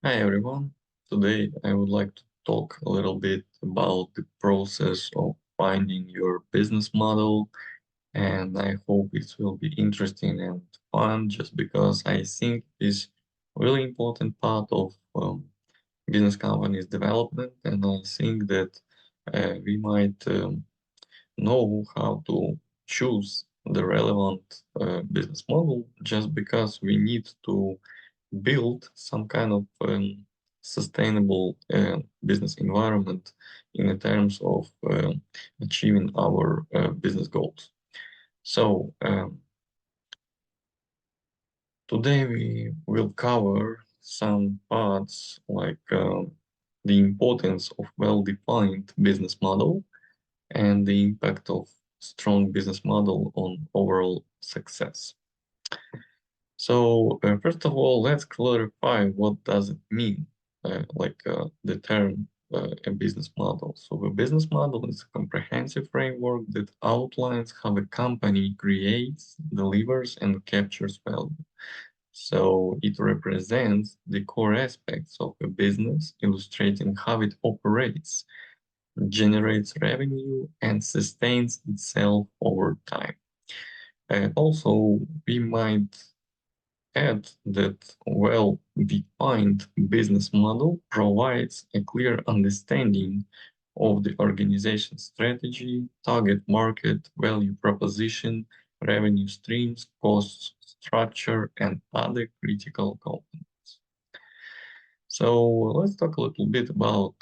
Hi everyone. Today I would like to talk a little bit about the process of finding your business model, and I hope it will be interesting and fun just because I think it's really important part of business companies development, and I think that we might know how to choose the relevant business model just because we need to build some kind of sustainable business environment in the terms of achieving our business goals. So today we will cover some parts like the importance of well-defined business model and the impact of strong business model on overall success. So first of all, let's clarify what does it mean, the term a business model. So a business model is a comprehensive framework that outlines how a company creates, delivers, and captures value. So it represents the core aspects of a business, illustrating how it operates, generates revenue, and sustains itself over time. Also, we might add that well-defined business model provides a clear understanding of the organization's strategy, target market, value proposition, revenue streams, cost structure, and other critical components. So let's talk a little bit about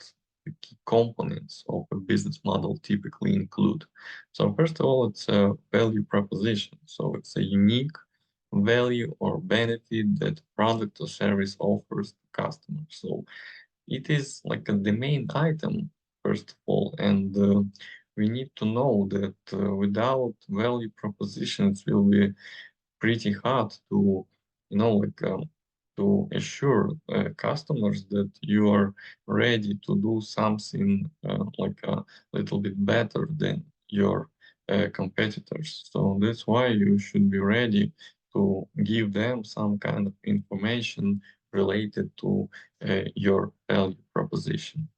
the key components of a business model typically include. So first of all, it's a value proposition. So it's a unique value or benefit that product or service offers to customers. So it is like the main item, first of all, and we need to know that without value propositions, it will be pretty hard to, to assure customers that you are ready to do something like a little bit better than your competitors. So that's why you should be ready to give them some kind of information related to your value proposition.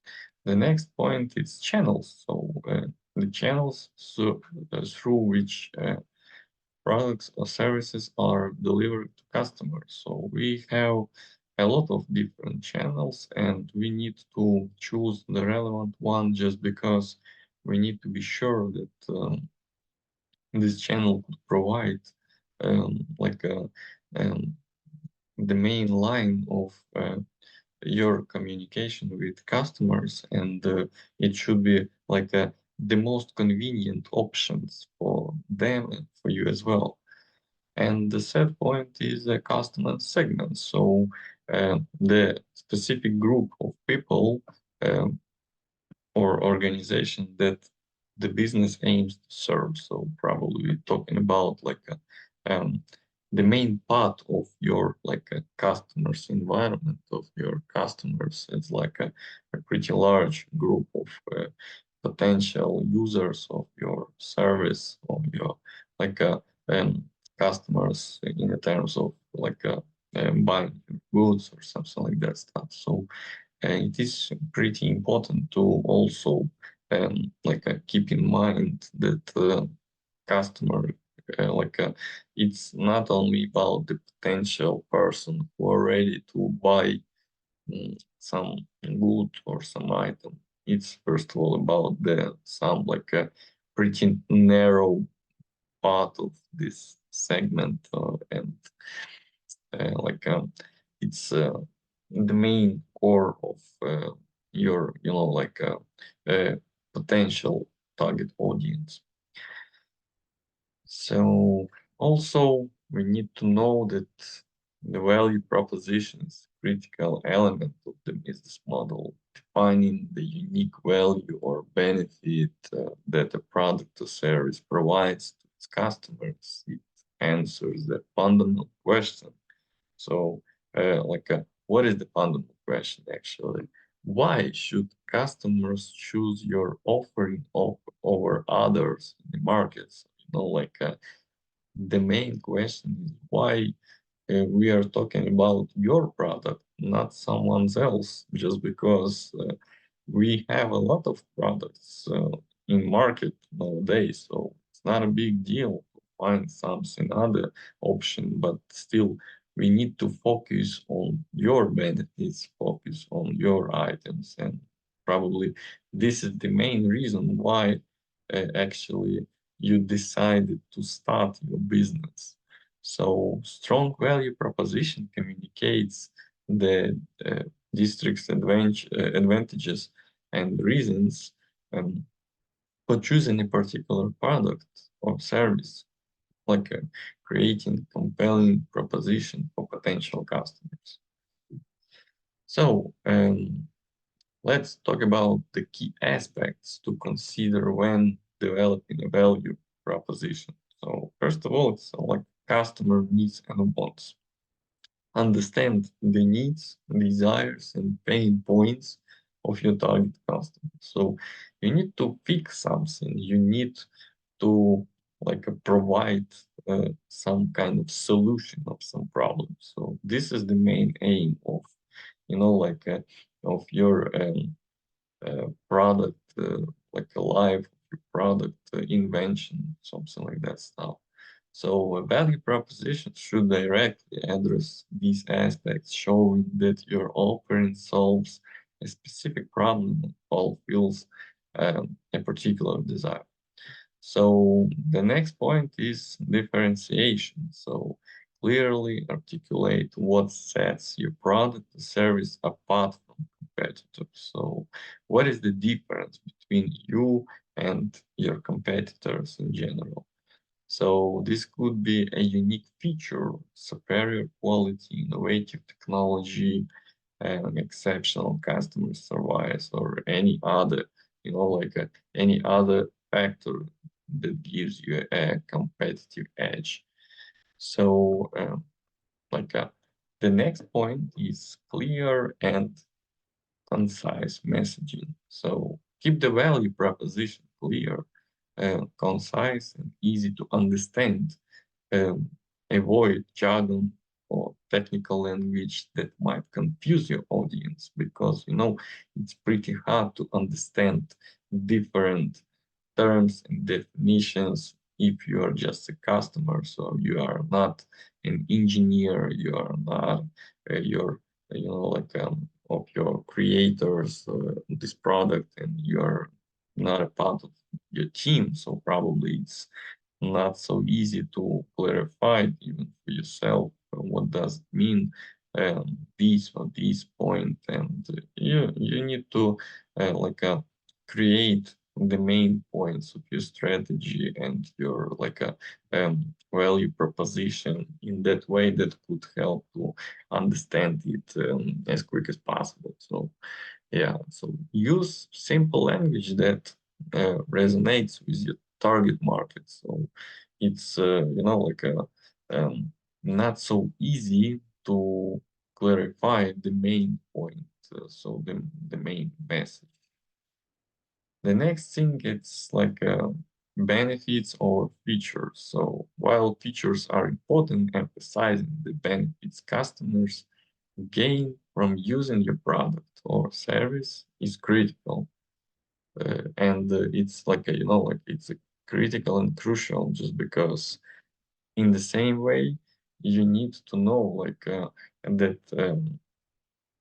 The next point is channels. So the channels through which products or services are delivered to customers. So we have a lot of different channels and we need to choose the relevant one just because we need to be sure that this channel could provide like the main line of your communication with customers, and it should be like the most convenient options for them and for you as well. And the third point is a customer segment. So the specific group of people or organization that the business aims to serve. So probably talking about like the main part of your like a customer's environment of your customers. It's like a pretty large group of potential users of your service, of your like customers in terms of like buying goods or something like that stuff. So it is pretty important to also keep in mind that customer it's not only about the potential person who are ready to buy some good or some item. It's first of all about the some like a pretty narrow part of this segment and it's the main core of your potential target audience. So also we need to know that the value proposition is a critical element of the business model, defining the unique value or benefit that a product or service provides to its customers. It answers the fundamental question. So, what is the fundamental question actually? Why should customers choose your offering over others in the markets? The main question is why we are talking about your product, not someone else, just because we have a lot of products in market nowadays, so it's not a big deal to find something other option, but still we need to focus on your benefits, focus on your items, and probably this is the main reason why actually you decided to start your business. So strong value proposition communicates the district's advantages and reasons for choosing a particular product or service, like creating compelling proposition for potential customers. So let's talk about the key aspects to consider when developing a value proposition. So first of all, it's like customer needs and wants. Understand the needs, desires, and pain points of your target customer. So you need to fix something. You need to provide some kind of solution of some problem. So this is the main aim of of your product, like a live product invention, something like that stuff. So a value proposition should directly address these aspects, showing that your offering solves a specific problem or fulfills a particular desire. So the next point is differentiation. So clearly articulate what sets your product or service apart from competitors. So what is the difference between you and your competitors in general? So this could be a unique feature, superior quality, innovative technology, and exceptional customer service, or any other, any other factor that gives you a competitive edge. So, the next point is clear and concise messaging. So keep the value proposition clear, concise, and easy to understand. Um, Avoid jargon or technical language that might confuse your audience, because it's pretty hard to understand different terms and definitions if you are just a customer. So you are not an engineer, you are not your of your creators this product, and you are not a part of your team. So probably it's not so easy to clarify even for yourself what does it mean, this or this point, and you need to create the main points of your strategy and your value proposition in that way that could help to understand it as quick as possible. So yeah, so use simple language that resonates with your target market. So it's not so easy to clarify the main point, so the main message. The next thing, it's benefits or features. So while features are important, emphasizing the benefits customers gain from using your product or service is critical. And it's it's critical and crucial, just because in the same way you need to know that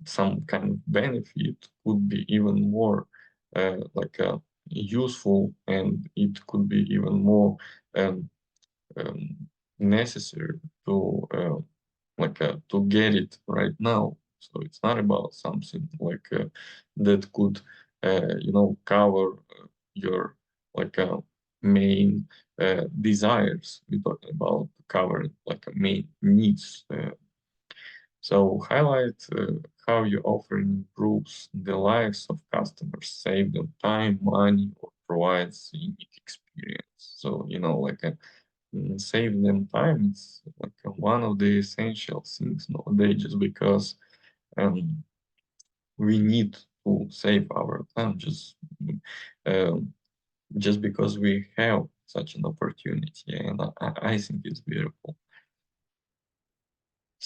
some kind of benefit could be even more useful, and it could be even more um, um, necessary to get it right now. So it's not about something that could cover your main desires. We're talking about covering main needs. So highlight how your offering improves the lives of customers, save them time, money, or provides a unique experience. So save them time. It's one of the essential things nowadays, just because um, we need to save our time, um, just because we have such an opportunity, and I think it's beautiful.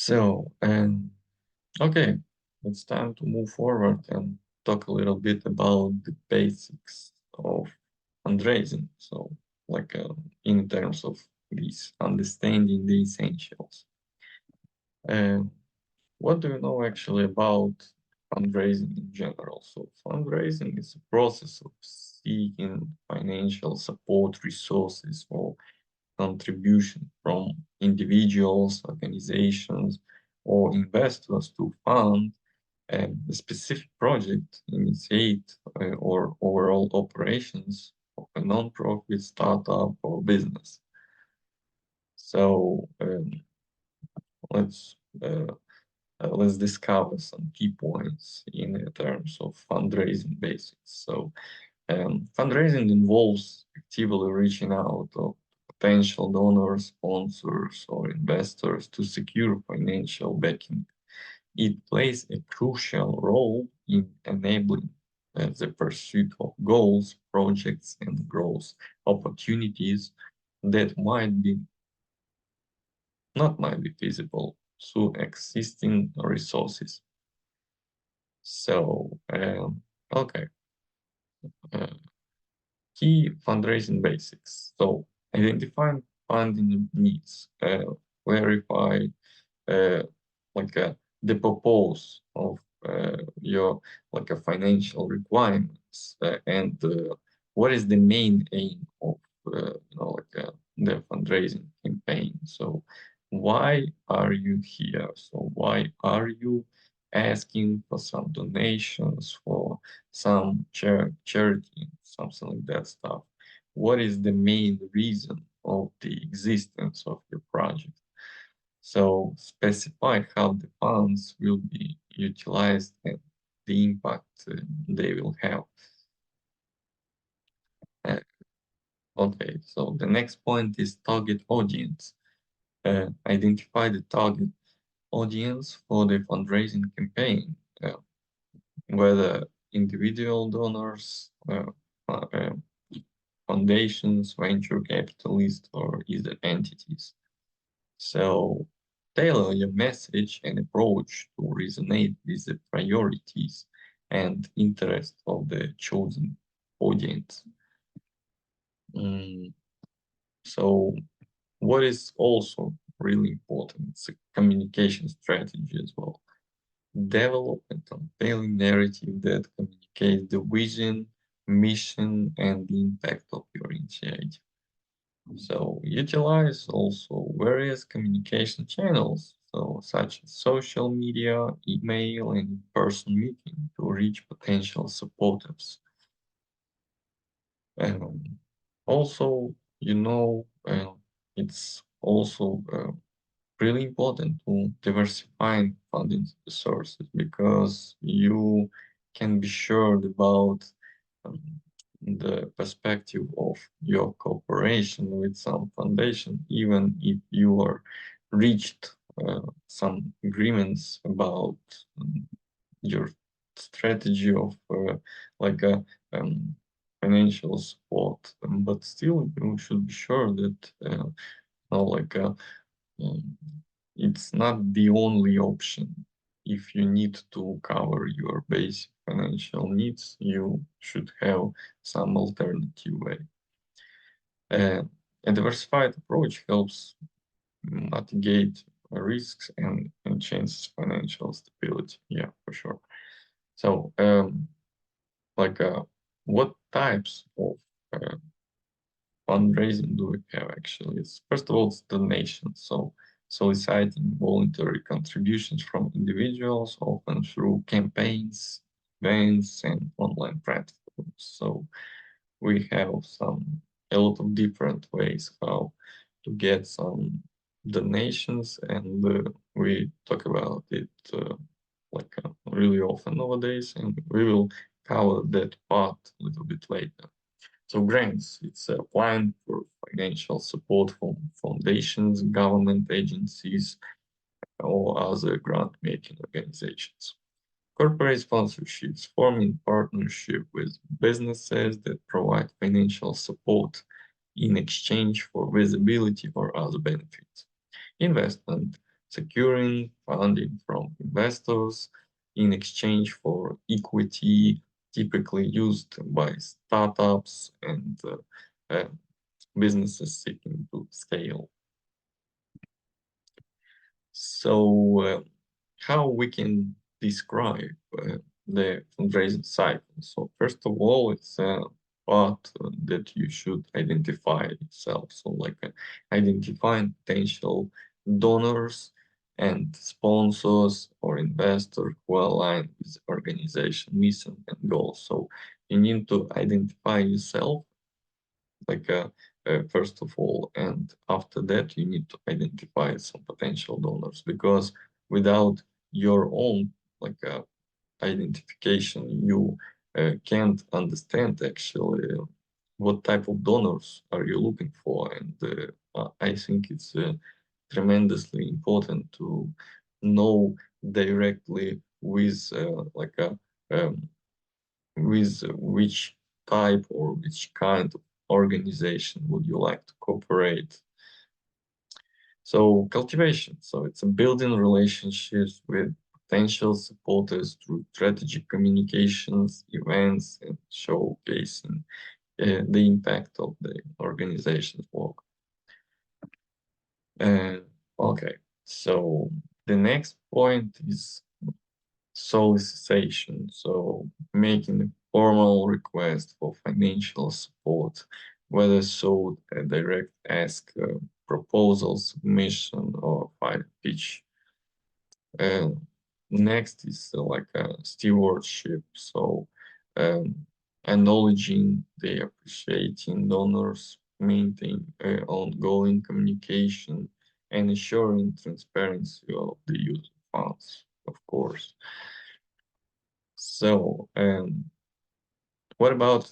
So, okay, it's time to move forward and talk a little bit about the basics of fundraising. So, like in terms of these understanding the essentials. Um, what do you know actually about fundraising in general? So, fundraising is a process of seeking financial support, resources, or contribution from individuals, organizations, or investors to fund a specific project, initiate, or overall operations of a non-profit startup or business. So let's uh, let's discover some key points in terms of fundraising basics. So fundraising involves actively reaching out to potential donors, sponsors, or investors to secure financial backing. It plays a crucial role in enabling the pursuit of goals, projects, and growth opportunities that might be feasible through existing resources. So, okay. Uh, Key fundraising basics. So identifying funding needs, clarify uh, the purpose of your financial requirements and what is the main aim of the fundraising campaign. So why are you here? So why are you asking for some donations for some charity, something like that stuff? What is the main reason of the existence of your project? So specify how the funds will be utilized and the impact they will have. Uh, okay, so the next point is target audience. Identify the target audience for the fundraising campaign, whether individual donors, foundations, venture capitalists, or either entities. So tailor your message and approach to resonate with the priorities and interests of the chosen audience. Mm, so what is also really important is a communication strategy as well. Develop a compelling narrative that communicates the vision, mission, and the impact of your initiative. So utilize also various communication channels, so such as social media, email, and in-person meeting to reach potential supporters. Also, it's also really important to diversify funding sources because you can be sure about um, the perspective of your cooperation with some foundation, even if you are reached some agreements about your strategy of like a financial support, but still you should be sure that like um, it's not the only option. If you need to cover your basic financial needs, you should have some alternative way. A diversified approach helps mitigate risks and enhances financial stability. Yeah, for sure. So, like, what types of uh, fundraising do we have actually? It's, first of all, it's donations. So soliciting voluntary contributions from individuals, often through campaigns, events, and online platforms. So we have a lot of different ways how to get some donations, and we talk about it really often nowadays, and we will cover that part a little bit later. So grants, it's applying for financial support from foundations, government agencies, or other grant-making organizations. Corporate sponsorships, forming partnership with businesses that provide financial support in exchange for visibility or other benefits. Investment, securing funding from investors in exchange for equity typically used by startups and businesses seeking to scale. So how we can describe the fundraising cycle? So first of all, it's a part that you should identify yourself. So like identifying potential donors and sponsors or investors who align with the organization mission and goals. So you need to identify yourself like first of all, and after that you need to identify some potential donors, because without your own like identification you can't understand actually what type of donors are you looking for. And I think it's tremendously important to know directly with um, with which type or which kind of organization would you like to cooperate. So cultivation, so it's a building relationships with potential supporters through strategic communications, events, and showcasing the impact of the organization's work. Okay, so the next point is solicitation, so making a formal request for financial support, whether so a direct ask, proposal submission, or file pitch. Next is stewardship, so um, acknowledging the appreciating donors, maintain ongoing communication, and ensuring transparency of the use of funds, of course. So, what about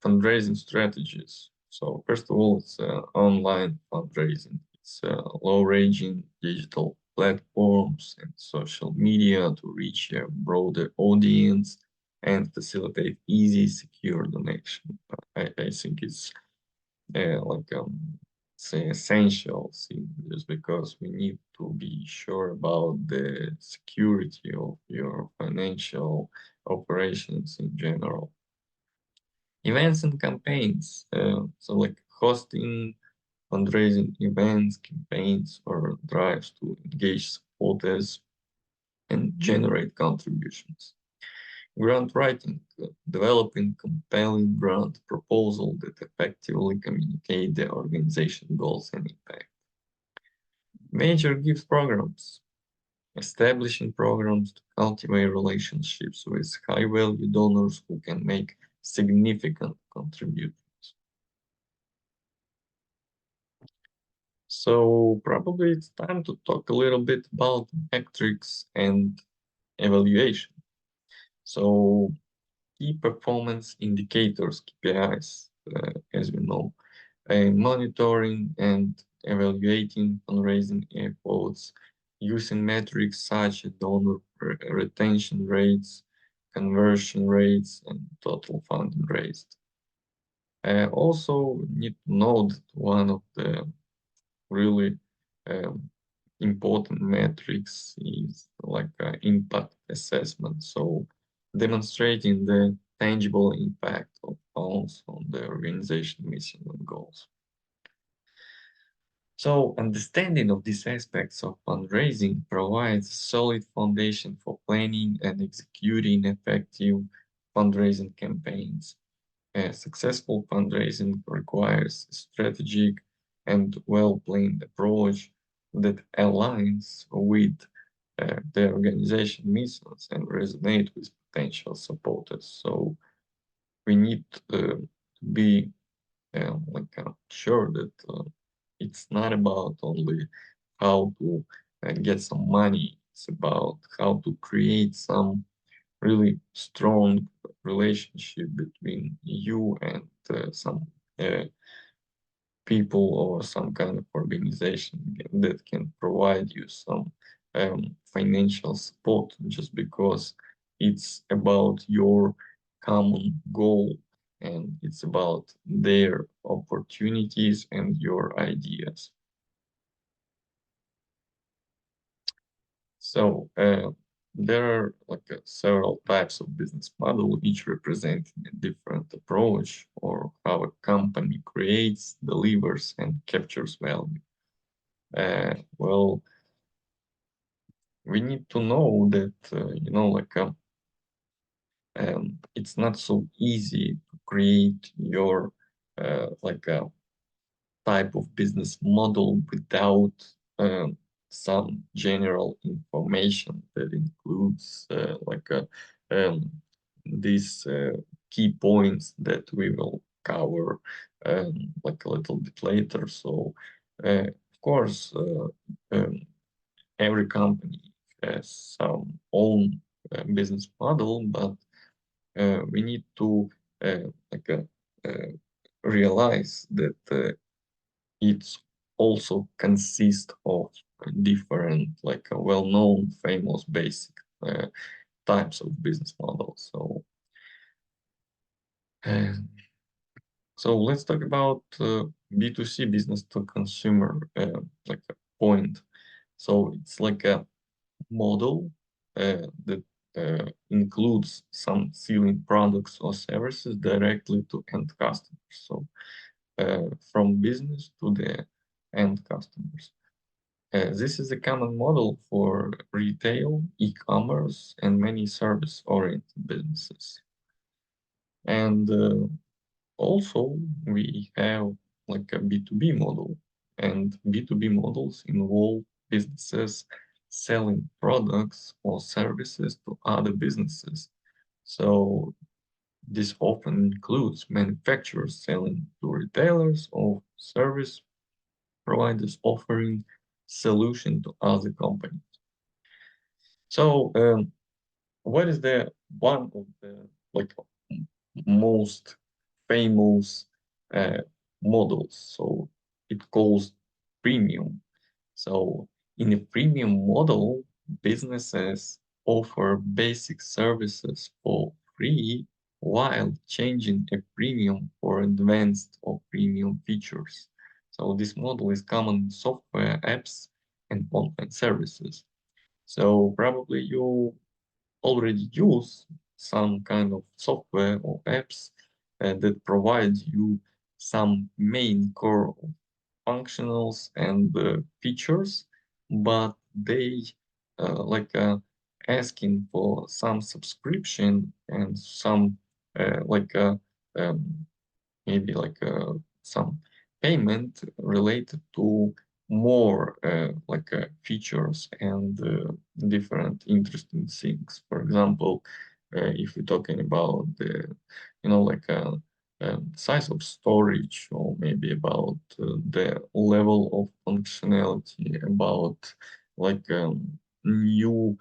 fundraising strategies? So, first of all, it's online fundraising. It's low-ranging digital platforms and social media to reach a broader audience and facilitate easy, secure donation. I think it's like say essential thing, just because we need to be sure about the security of your financial operations in general. Events and campaigns, so like hosting fundraising events, campaigns, or drives to engage supporters and generate contributions. Grant writing, developing compelling grant proposal that effectively communicate the organization goals and impact. Major gift programs, establishing programs to cultivate relationships with high-value donors who can make significant contributions. So probably it's time to talk a little bit about metrics and evaluation. So key performance indicators, KPIs, as we know, monitoring and evaluating fundraising efforts using metrics such as donor retention rates, conversion rates, and total funding raised. Also need to note that one of the really um, important metrics is like impact assessment. So demonstrating the tangible impact of funds on the organization mission and goals. So understanding of these aspects of fundraising provides a solid foundation for planning and executing effective fundraising campaigns. A successful fundraising requires a strategic and well-planned approach that aligns with the organization missions and resonate with potential supporters. So we need to be sure that it's not about only how to get some money. It's about how to create some really strong relationship between you and some people or some kind of organization that can provide you some financial support, just because it's about your common goal and it's about their opportunities and your ideas. So there are like several types of business model, each representing a different approach or how a company creates, delivers, and captures value. Well, we need to know that it's not so easy to create your like a type of business model without some general information that includes these key points that we will cover like a little bit later. So, of course, every company has some own business model, but we need to uh, like realize that it's also consists of different well-known famous basic types of business models. Uh, so let's talk about B2C, business to consumer, like a point. So it's like a model that includes some selling products or services directly to end customers. So from business to the end customers. This is a common model for retail, e-commerce, and many service-oriented businesses. And also, we have like a B2B model, and B2B models involve businesses selling products or services to other businesses. So this often includes manufacturers selling to retailers or service providers offering solution to other companies. So what is the one of the like most famous uh, models? So it calls premium. So in a premium model, businesses offer basic services for free while changing a premium for advanced or premium features. So this model is common in software, apps, and online services. So probably you already use some kind of software or apps that provide you some main core functionals and features, but they asking for some subscription and some like um, maybe some payment related to more features and different interesting things. For example, if we're talking about the, size of storage, or maybe about the level of functionality, about new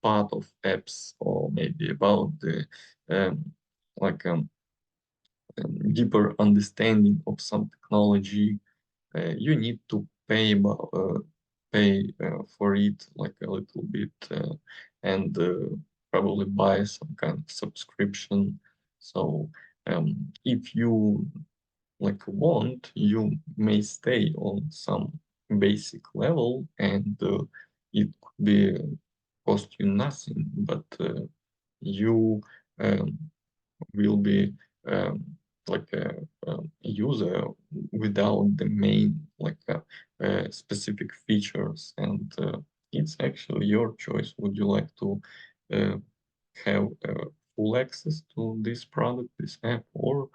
part of apps, or maybe about the um, like deeper understanding of some technology, you need to pay for it like a little bit and probably buy some kind of subscription. So if you want, you may stay on some basic level, and it could be cost you nothing, but you um, will be um, like a user without the main specific features, and it's actually your choice. Would you like to uh, have full access to this product, this app, or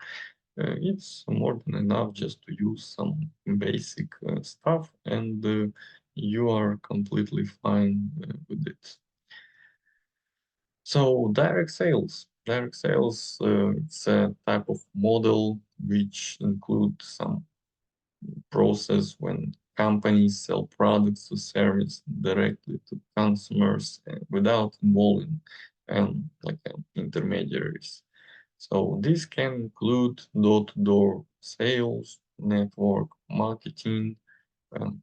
it's more than enough just to use some basic stuff, and you are completely fine with it. So direct sales. Direct sales, it's a type of model which includes some process when companies sell products or service directly to consumers without involving intermediaries. So this can include door-to-door sales, network marketing,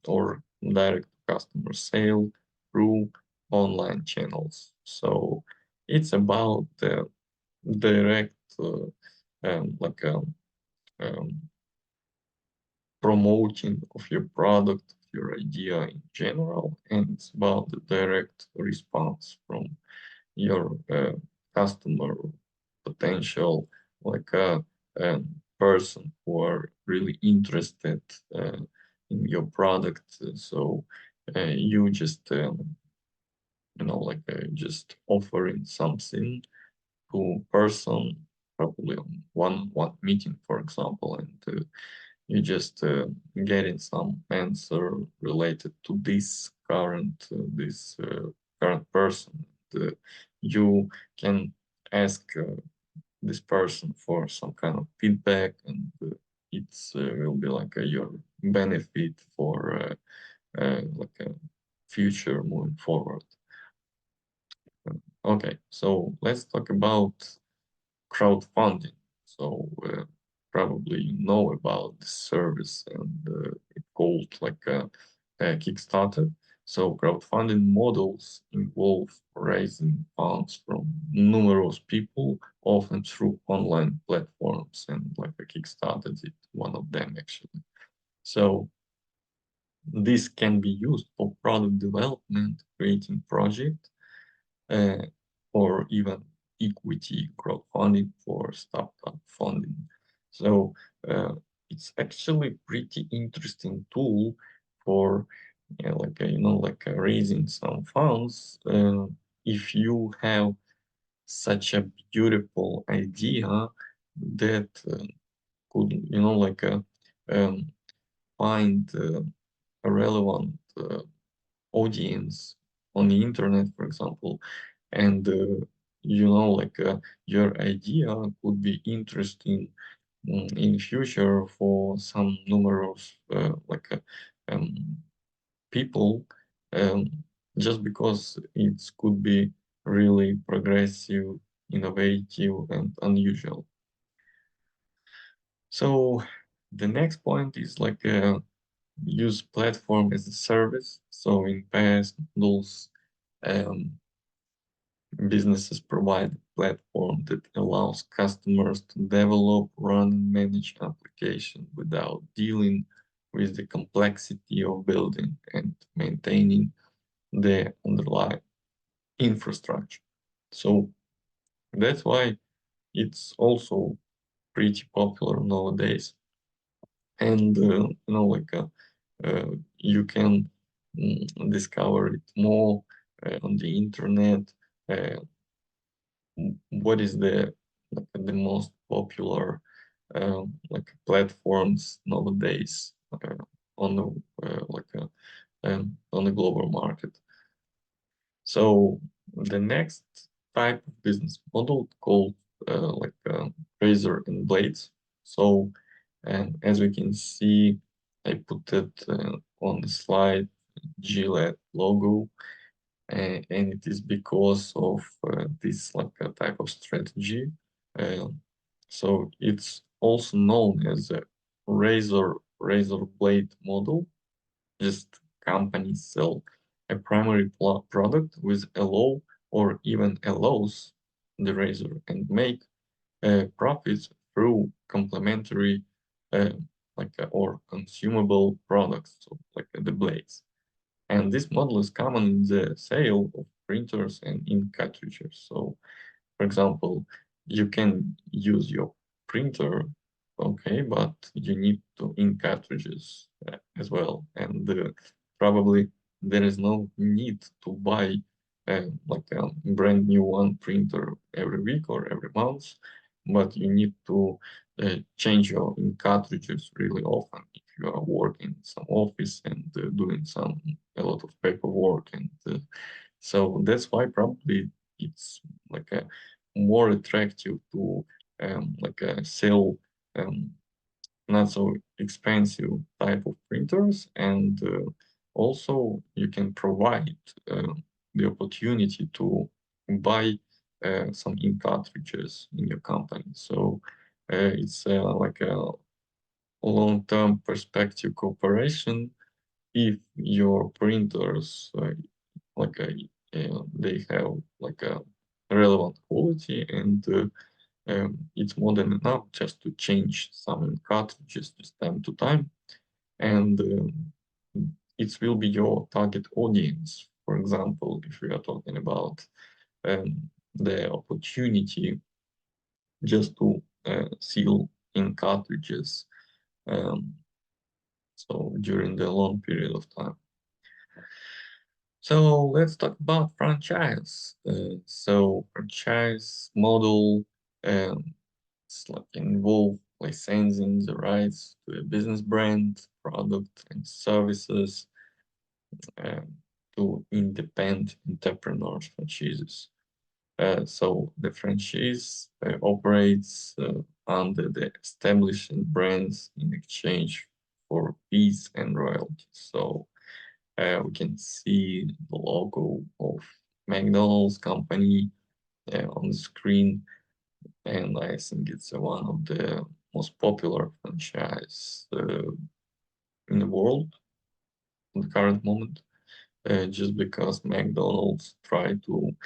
or direct customer sale through online channels. So it's about the direct um, like um, um, promoting of your product, your idea in general, and it's about the direct response from your customer, potential like a person who are really interested in your product. So you just just offering something to person, probably on one meeting, for example, and you just getting some answer related to this current person. Uh, you can ask this person for some kind of feedback, and it's will be like your benefit for like a future moving forward. Okay, so let's talk about crowdfunding. So probably you know about this service, and it's called like a Kickstarter. So crowdfunding models involve raising funds from numerous people, often through online platforms, and like a Kickstarter is one of them actually. So this can be used for product development, creating project, uh, or even equity crowdfunding for startup funding. So it's actually pretty interesting tool for raising some funds. If you have such a beautiful idea that could um, find a relevant audience on the internet, for example, and your idea could be interesting in future for some numerous um, people, um, just because it could be really progressive, innovative, and unusual. So the next point is like use platform as a service. So in past those um, businesses provide a platform that allows customers to develop, run, and manage applications without dealing with the complexity of building and maintaining the underlying infrastructure. So that's why it's also pretty popular nowadays. And you can discover it more on the internet. Uh, what is the most popular platforms nowadays on the on the global market. So the next type of business model called razor and blades. So as we can see, I put it on the slide, Gillette logo, and it is because of this like a type of strategy. Uh, so it's also known as a razor blade model. Just companies sell a primary product with allow or even allows the razor and make profits through complementary or consumable products, so like the blades. And this model is common in the sale of printers and ink cartridges. So, for example, you can use your printer, okay, but you need to ink cartridges as well. And probably there is no need to buy like a brand new one printer every week or every month, but you need to change your ink cartridges really often if you are working in some office and doing a lot of paperwork. And so that's why probably it's like a more attractive to sell um, not so expensive type of printers, and also you can provide the opportunity to buy some ink cartridges in your company. So it's like a long-term perspective cooperation. If your printers they have like a relevant quality, and it's more than enough just to change some cartridges just time to time, and it will be your target audience. For example, if we are talking about the opportunity just to seal in cartridges, so during the long period of time. So let's talk about franchise. So franchise model, it's like involve licensing the rights to a business brand, product, and services um, to independent entrepreneurs franchises. So the franchise operates under the established brands in exchange for fees and royalties. So we can see the logo of McDonald's company on the screen, and I think it's one of the most popular franchise in the world in the current moment, just because McDonald's try to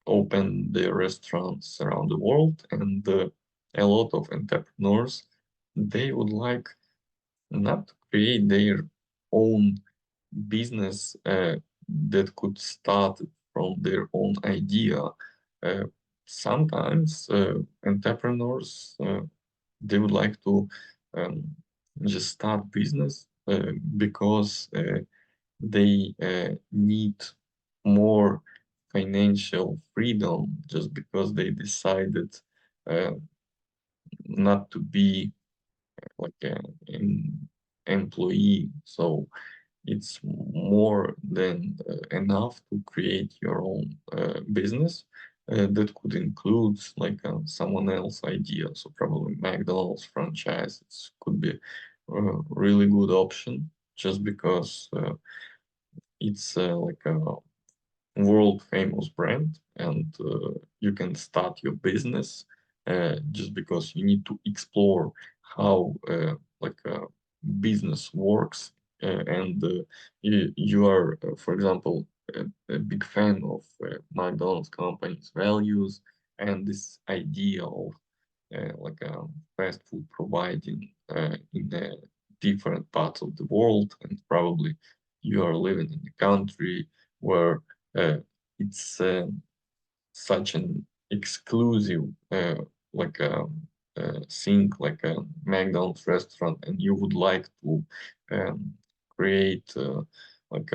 open their restaurants around the world, and a lot of entrepreneurs, they would like not to create their own business that could start from their own idea. Uh, Sometimes entrepreneurs, they would like to um, just start business because they need more financial freedom, just because they decided uh, not to be like an employee. So it's more than enough to create your own business that could include like someone else's idea. So probably McDonald's franchise could be a really good option, just because it's like a world famous brand, and you can start your business just because you need to explore how like business works, and you are for example a big fan of McDonald's company's values and this idea of like fast food providing in the different parts of the world, and probably you are living in a country where uh, it's such an exclusive like thing like a McDonald's restaurant, and you would like to create like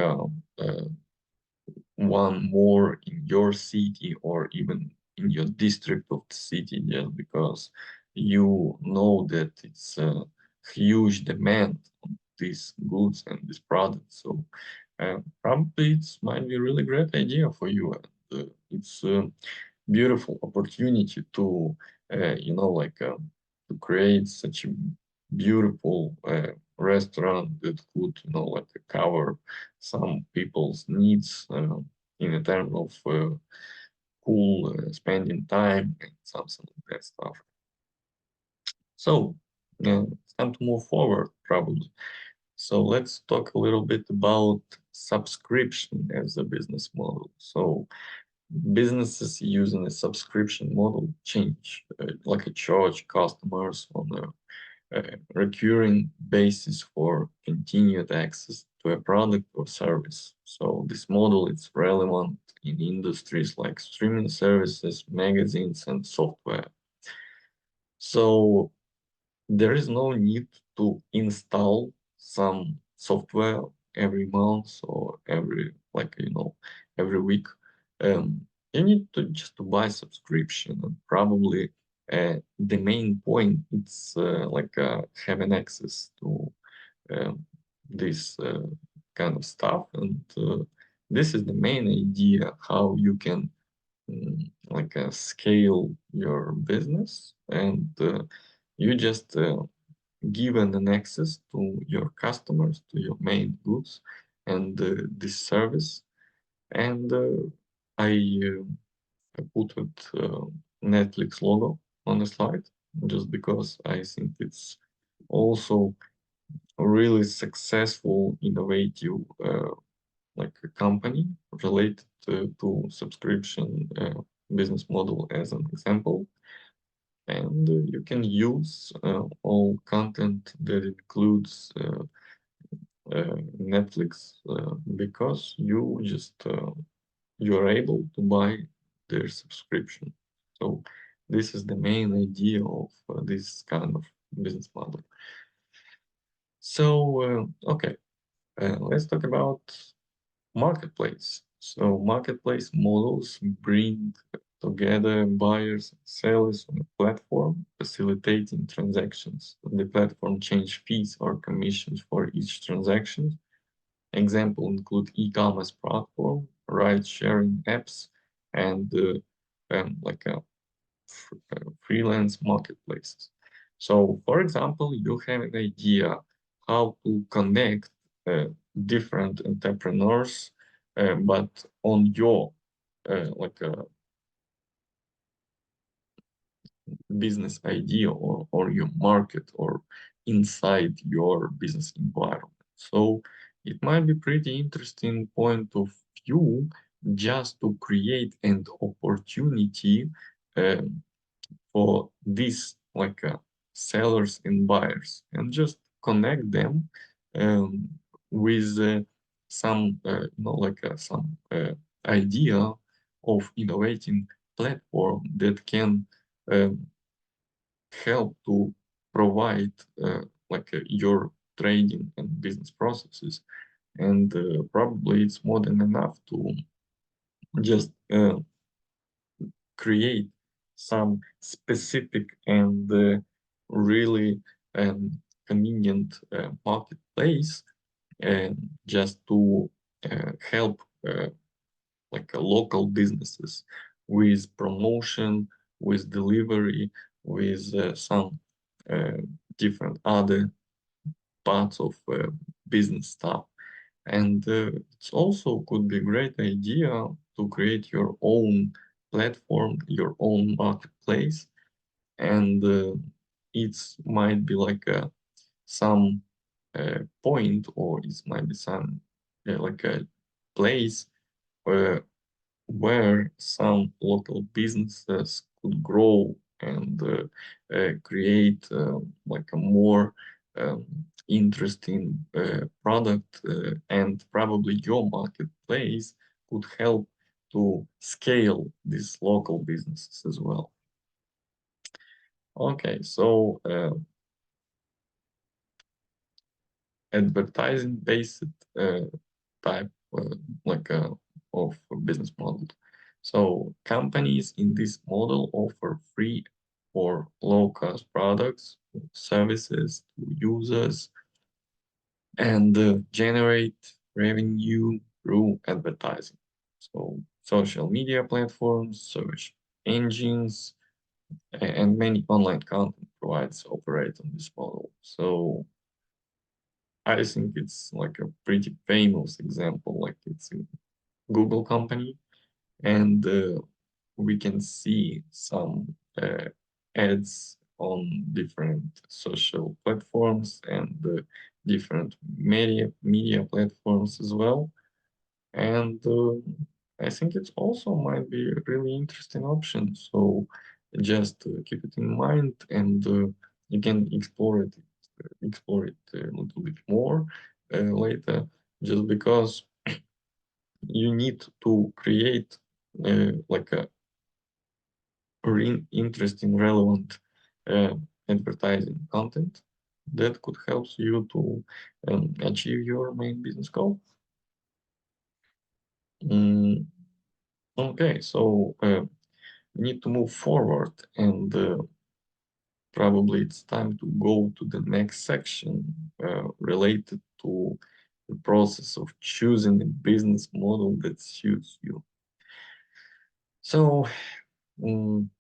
one more in your city or even in your district of the city, just because you know that it's a huge demand on these goods and these products. So probably it might be a really great idea for you. And it's a beautiful opportunity to, like to create such a beautiful restaurant that could, like cover some people's needs in terms of cool spending time and something like that stuff. So it's time to move forward, probably. So let's talk a little bit about subscription as a business model. So businesses using a subscription model change, like a charge customers on a recurring basis for continued access to a product or service. So this model is relevant in industries like streaming services, magazines, and software. So there is no need to install some software every month or every week. You need to just to buy subscription, and probably the main point is having access to this kind of stuff, and this is the main idea how you can scale your business, and you just given an access to your customers, to your main goods and this service. And I put it Netflix logo on the slide, just because I think it's also a really successful, innovative like a company related to subscription business model as an example. And you can use all content that includes Netflix because you're able to buy their subscription. So this is the main idea of this kind of business model. So okay, let's talk about marketplace. So marketplace models bring together buyers and sellers on a platform, facilitating transactions. The platform change fees or commissions for each transaction. Example include e-commerce platform, ride-sharing apps, and freelance marketplaces. So, for example, you have an idea how to connect different entrepreneurs, but on your like a business idea or your market or inside your business environment. So it might be pretty interesting point of view just to create an opportunity um, for these sellers and buyers and just connect them um, with some some idea of innovating platform that can um, help to provide your trading and business processes, and probably it's more than enough to just create some specific and really convenient marketplace, and just to help local businesses with promotion, with delivery, with some uh, different other parts of business stuff. And it's also could be a great idea to create your own platform, your own marketplace, and it might be some point, or it might be some like a place where some local businesses could grow and create like a more um, interesting product, and probably your marketplace could help to scale these local businesses as well. Okay, so advertising based type of business model. So companies in this model offer free or low-cost products, services to users, and generate revenue through advertising. So social media platforms, search engines, and many online content providers operate on this model. So I think it's like a pretty famous example, like it's a Google company, and we can see some ads on different social platforms and different media platforms as well. And I think it also might be a really interesting option. So just keep it in mind, and you can explore it a little bit more later, just because you need to create like a interesting, relevant uh, advertising content that could help you to achieve your main business goal. Mm, okay, so we need to move forward, and probably it's time to go to the next section related to the process of choosing a business model that suits you. So um,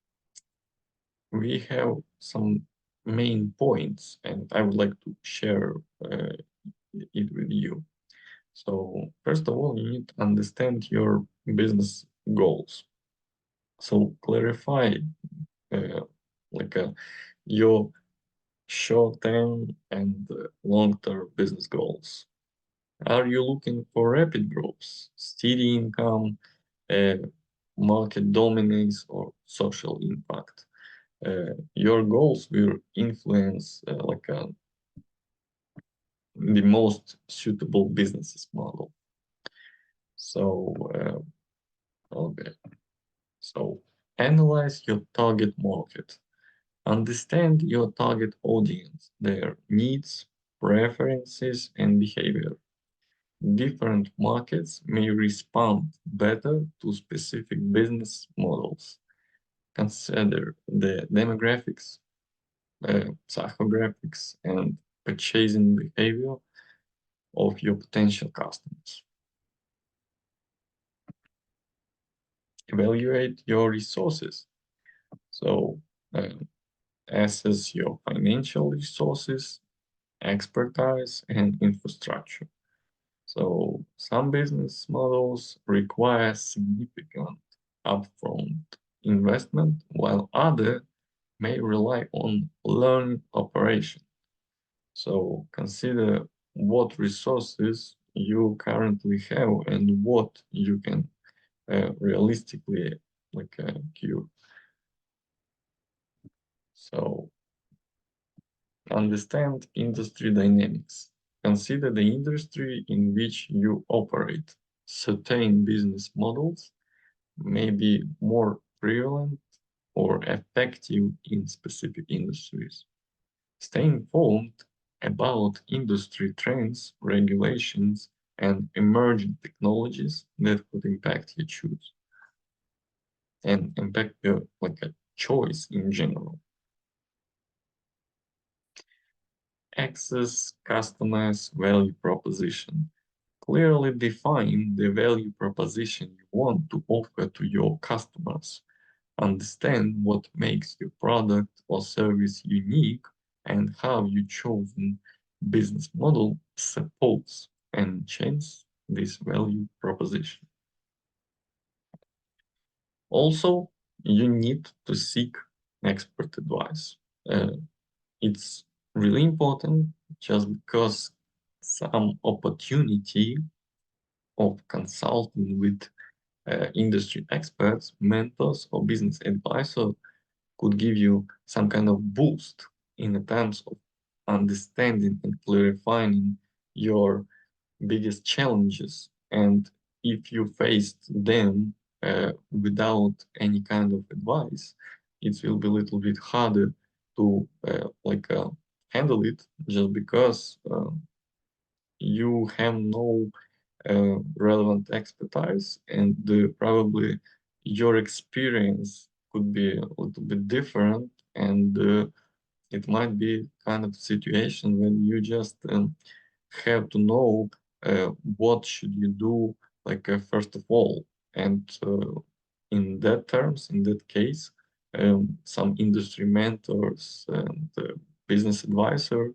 we have some main points, and I would like to share it with you. So first of all, you need to understand your business goals. So clarify uh, like your short-term and long-term business goals. Are you looking for rapid growth, steady income, uh, market dominance, or social impact? Your goals will influence the most suitable business model. So, okay. So analyze your target market. Understand your target audience, their needs, preferences, and behavior. Different markets may respond better to specific business models. Consider the demographics, psychographics, and purchasing behavior of your potential customers. Evaluate your resources. So, assess your financial resources, expertise, and infrastructure. So some business models require significant upfront investment, while others may rely on learning operation. So consider what resources you currently have and what you can realistically cure. So understand industry dynamics. Consider the industry in which you operate. Certain business models may be more prevalent or effective in specific industries. Stay informed about industry trends, regulations, and emerging technologies that could impact your choice and impact your a choice in general. Access customers value proposition. Clearly define the value proposition you want to offer to your customers. Understand what makes your product or service unique and how your chosen business model supports and changes this value proposition. Also, you need to seek expert advice. It's really important just because some opportunity of consulting with industry experts, mentors, or business advisor could give you some kind of boost in terms of understanding and clarifying your biggest challenges. And if you faced them without any kind of advice, it will be a little bit harder to handle it just because you have no relevant expertise and probably your experience could be a little bit different and it might be kind of situation when you just have to know what should you do first of all and in that terms in that case some industry mentors and business advisor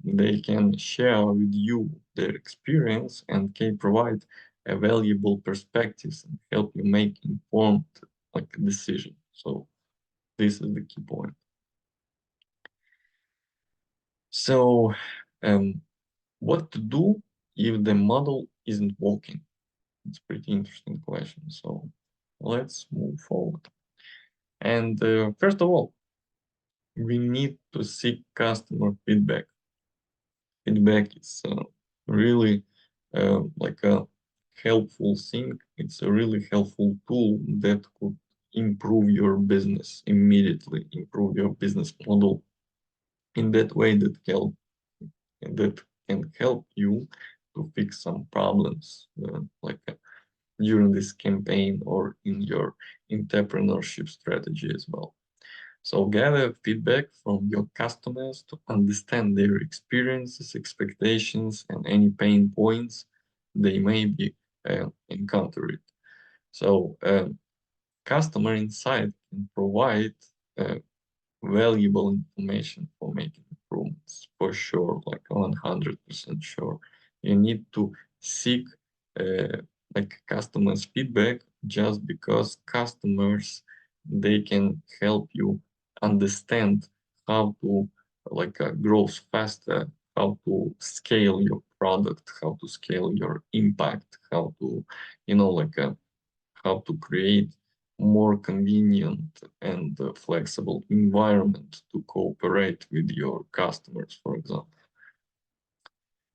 they can share with you their experience and can provide a valuable perspectives and help you make informed decision. So this is the key point. So what to do if the model isn't working? It's a pretty interesting question. So let's move forward. And first of all, we need to seek customer feedback. Feedback is really like a helpful thing. It's a really helpful tool that could improve your business immediately, improve your business model in that way that can help you to fix some problems during this campaign or in your entrepreneurship strategy as well. So gather feedback from your customers to understand their experiences, expectations, and any pain points they may be encountering. So customer insight can provide valuable information for making improvements, for sure, like 100% sure. You need to seek customers' feedback just because customers, they can help you understand how to grow faster, how to scale your product, how to scale your impact, how to, how to create more convenient and flexible environment to cooperate with your customers, for example.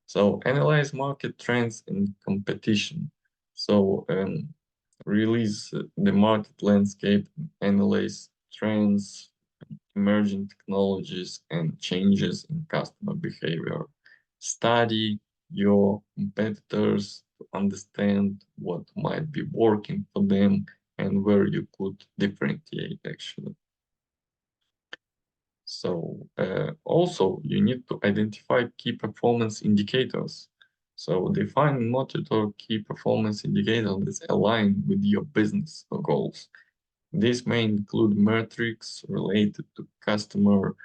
So analyze market trends and competition. So release the market landscape, analyze trends, emerging technologies, and changes in customer behavior. Study your competitors to understand what might be working for them and where you could differentiate actually. So also you need to identify key performance indicators. So define and monitor key performance indicators that align with your business goals. This may include metrics related to customer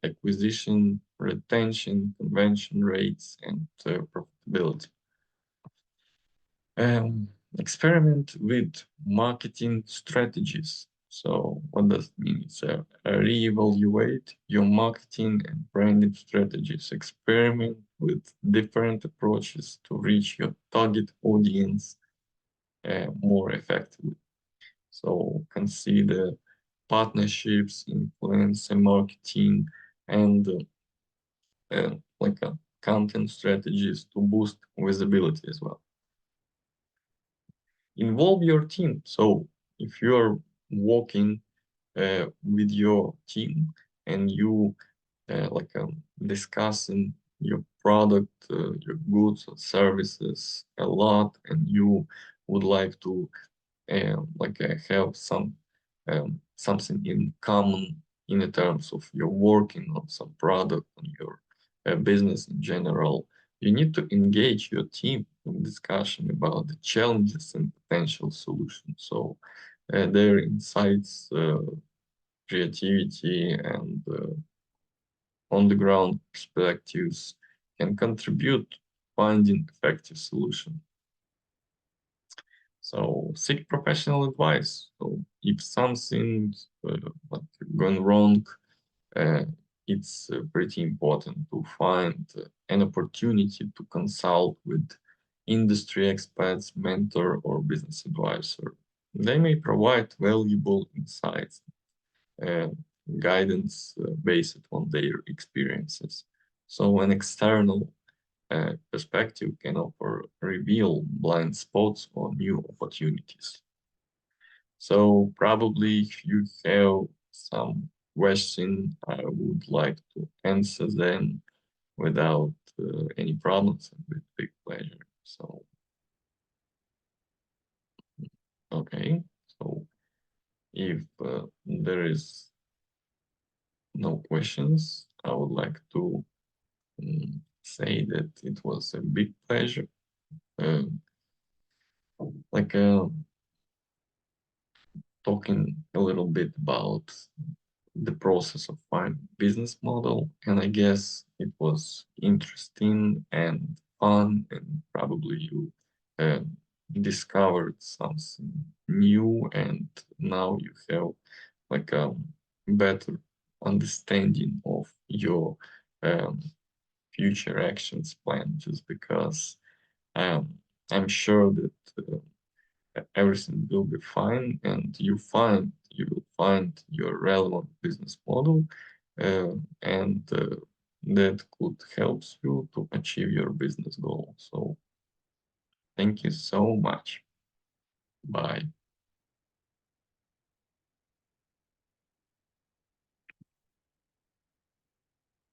acquisition, retention, conversion rates, and profitability. Experiment with marketing strategies. So what does it mean? It's reevaluate your marketing and branding strategies. Experiment with different approaches to reach your target audience more effectively. So consider partnerships, influencer marketing, and content strategies to boost visibility as well. Involve your team. So if you're working with your team and you discussing your product, your goods or services a lot, and you would like to have something in common in terms of your working on some product, on your business in general, you need to engage your team in discussion about the challenges and potential solutions. So their insights, creativity, and on-the-ground perspectives can contribute to finding effective solutions. So seek professional advice. So if something's going wrong, it's pretty important to find an opportunity to consult with industry experts, mentor, or business advisor. They may provide valuable insights and guidance based on their experiences. So an external perspective can reveal blind spots or new opportunities. So probably if you have some question, I would like to answer them without any problems and with big pleasure. So, okay. So if there is no questions, I would like to say that it was a big pleasure. Like talking a little bit about the process of finding business model, and I guess it was interesting and fun, and probably you uh, discovered something new, and now you have like a better understanding of your um, future actions plan, just because um, I'm sure that everything will be fine, and you will find your relevant business model, and that could help you to achieve your business goal. So thank you so much. Bye.